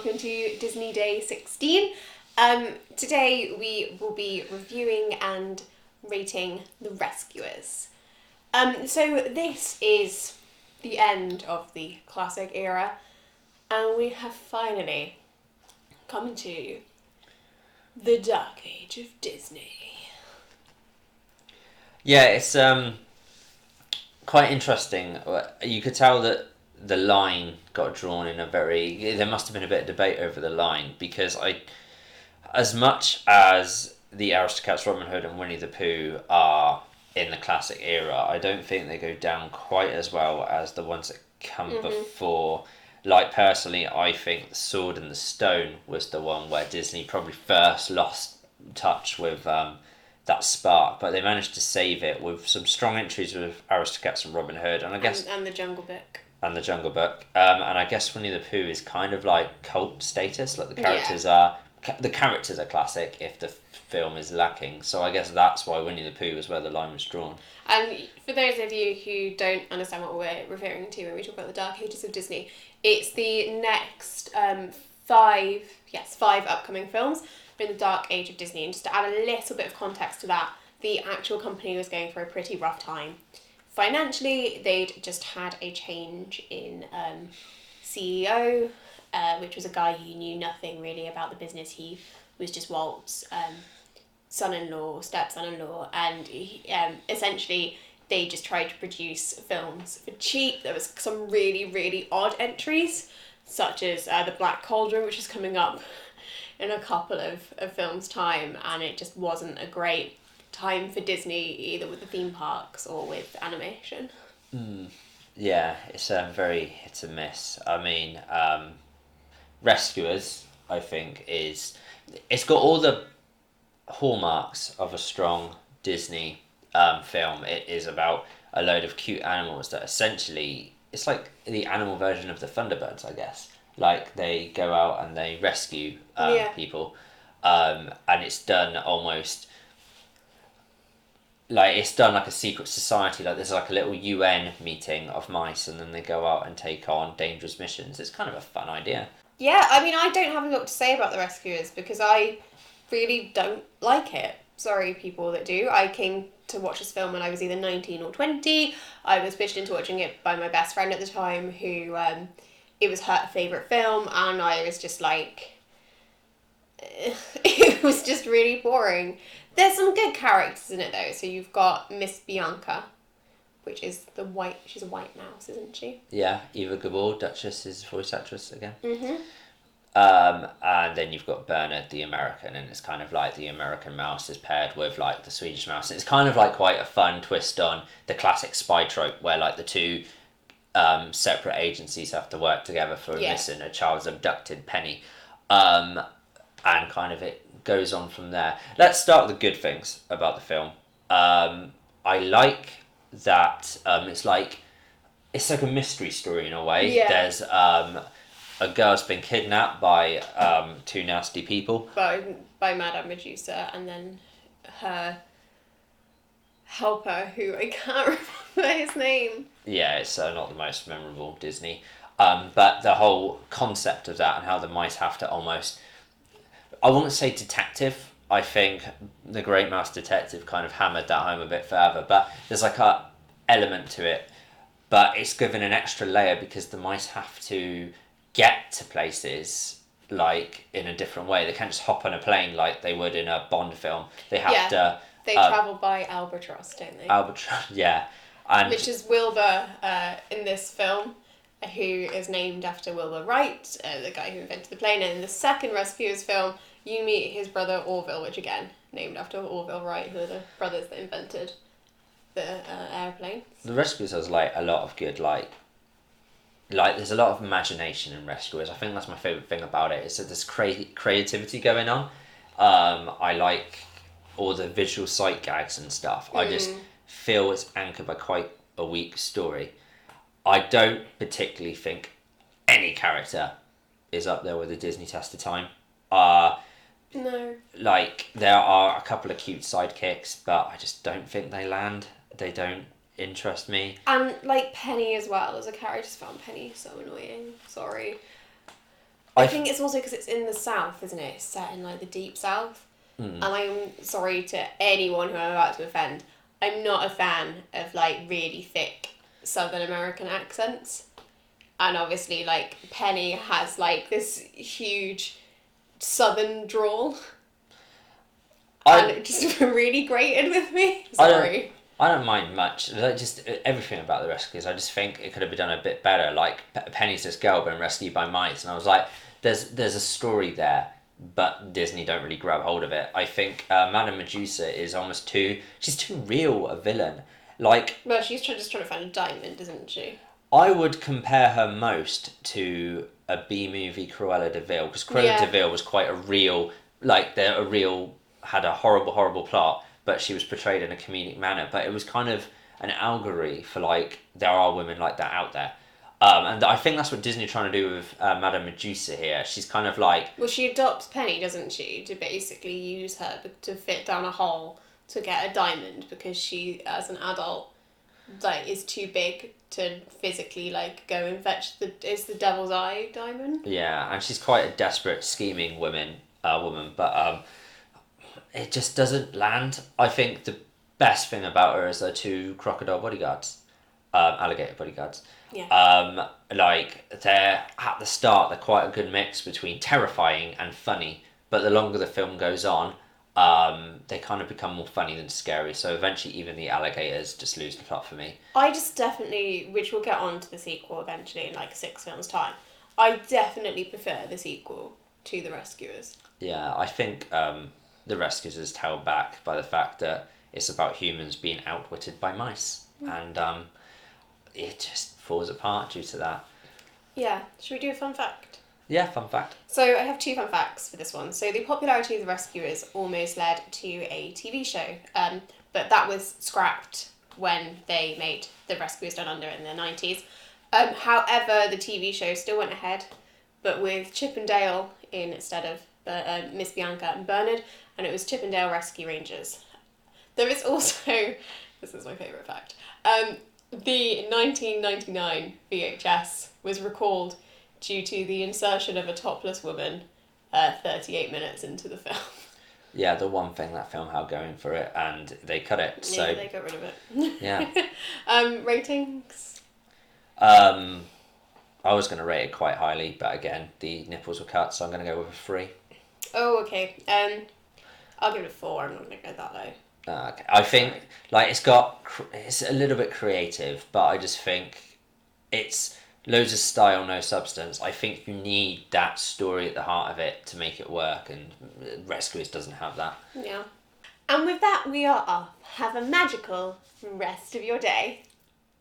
welcome to Disney Day 16. Today we will be reviewing and rating The Rescuers. So this is the end of the classic era, and we have finally come to the Dark Age of Disney. Yeah, it's quite interesting. You could tell that the line got drawn in there must have been a bit of debate over the line, because as much as the Aristocats, Robin Hood and Winnie the Pooh are in the classic era, I don't think they go down quite as well as the ones that come before. Like, personally, I think The Sword and the Stone was the one where Disney probably first lost touch with that spark, but they managed to save it with some strong entries with Aristocats and Robin Hood, and I guess and the Jungle Book. And the Jungle Book, and I guess Winnie the Pooh is kind of like cult status. Like, the characters are classic if the film is lacking. So I guess that's why Winnie the Pooh is where the line was drawn. And for those of you who don't understand what we're referring to when we talk about the Dark Ages of Disney, it's the next five upcoming films in the Dark Age of Disney. And just to add a little bit of context to that, the actual company was going through a pretty rough time. Financially, they'd just had a change in CEO, which was a guy who knew nothing really about the business. He was just Walt's stepson-in-law, and essentially they just tried to produce films for cheap. There was some really, really odd entries, such as The Black Cauldron, which is coming up in a couple of films' time, and it just wasn't a great time for Disney, either with the theme parks or with animation. Yeah, it's very hit and miss. I mean, Rescuers, I think, it's got all the hallmarks of a strong Disney film. It is about a load of cute animals that essentially, it's like the animal version of the Thunderbirds, I guess. Like, they go out and they rescue people, and it's done almost like it's done like a secret society. Like, there's like a little UN meeting of mice, and then they go out and take on dangerous missions. It's kind of a fun idea. Yeah, I mean, I don't have a lot to say about The Rescuers because I really don't like it. Sorry, people that do. I came to watch this film when I was either 19 or 20. I was pitched into watching it by my best friend at the time, who it was her favourite film, and I was just like, it was just really boring. There's some good characters in it though. So you've got Miss Bianca, which is she's a white mouse, isn't she? Yeah, Eva Gabor, Duchess, is voice actress again. Mm-hmm. And then you've got Bernard the American, and it's kind of like the American mouse is paired with like the Swedish mouse. It's kind of like quite a fun twist on the classic spy trope where like the two separate agencies have to work together for missing a child's abducted penny. And kind of it goes on from there. Let's start with the good things about the film. I like that it's like a mystery story in a way. Yeah. There's a girl's been kidnapped by two nasty people. By Madame Medusa, and then her helper, who I can't remember his name. Yeah, it's not the most memorable Disney. But the whole concept of that and how the mice have to almost, I wouldn't say detective. I think The Great Mouse Detective kind of hammered that home a bit further. But there's like a element to it. But it's given an extra layer because the mice have to get to places like in a different way. They can't just hop on a plane like they would in a Bond film. They have to. They travel by albatross, don't they? Albatross, yeah. And which is Wilbur in this film, who is named after Wilbur Wright, the guy who invented the plane. And in the second Rescuers film, you meet his brother Orville, which again, named after Orville Wright, who are the brothers that invented the airplane. The Rescuers has like a lot of good like there's a lot of imagination in Rescuers. I think that's my favourite thing about it, is that there's creativity going on. I like all the visual sight gags and stuff. I just feel it's anchored by quite a weak story. I don't particularly think any character is up there with the Disney test of time. No. Like, there are a couple of cute sidekicks, but I just don't think they land. They don't interest me. And like Penny as well as a character, I just found Penny so annoying. Sorry. I think it's also because it's in the South, isn't it? It's set in like the deep South. Mm. And I'm sorry to anyone who I'm about to offend. I'm not a fan of like really thick Southern American accents. And obviously like Penny has like this huge Southern drawl. And it just really grated with me. Sorry. I don't mind much. Like, just everything about the rescues. I just think it could have been done a bit better. Like Penny's this girl being rescued by mice, and I was like, there's a story there, but Disney don't really grab hold of it. I think Madame Medusa is almost she's too real a villain. Like, well, she's just trying to find a diamond, isn't she? I would compare her most to a B movie Cruella de Vil, because Cruella de Vil was quite a real, like had a horrible plot, but she was portrayed in a comedic manner. But it was kind of an allegory for like there are women like that out there. And I think that's what Disney are trying to do with Madame Medusa here. She's kind of like... Well, she adopts Penny, doesn't she, to basically use her to fit down a hole to get a diamond, because she, as an adult, like is too big to physically like go and fetch it's the devil's eye diamond. Yeah, and she's quite a desperate, scheming woman, but it just doesn't land. I think the best thing about her is her two crocodile bodyguards, alligator bodyguards. Yeah. Like they're at the start, they're quite a good mix between terrifying and funny. But the longer the film goes on, they kind of become more funny than scary. So eventually, even the alligators just lose the plot for me. I just definitely, which we'll get on to the sequel eventually in like 6 films' time. I definitely prefer the sequel to The Rescuers. Yeah, I think The Rescuers is held back by the fact that it's about humans being outwitted by mice, and it just falls apart due to that. Yeah, should we do a fun fact? Yeah, fun fact. So I have 2 fun facts for this one. So the popularity of The Rescuers almost led to a TV show, but that was scrapped when they made The Rescuers Down Under in the 90s. However, the TV show still went ahead, but with Chip and Dale in instead of Miss Bianca and Bernard, and it was Chip and Dale Rescue Rangers. There is also, this is my favourite fact, the 1999 VHS was recalled due to the insertion of a topless woman 38 minutes into the film. Yeah, the one thing that film had going for it, and they cut it. So yeah, they got rid of it. Yeah. Ratings? I was going to rate it quite highly, but again, the nipples were cut, so I'm going to go with a 3. Oh, okay. I'll give it a 4. I'm not going to go that low. Okay. I think like it's a little bit creative, but I just think it's loads of style, no substance. I think you need that story at the heart of it to make it work, and Rescuers doesn't have that. Yeah. And with that, we are off. Have a magical rest of your day.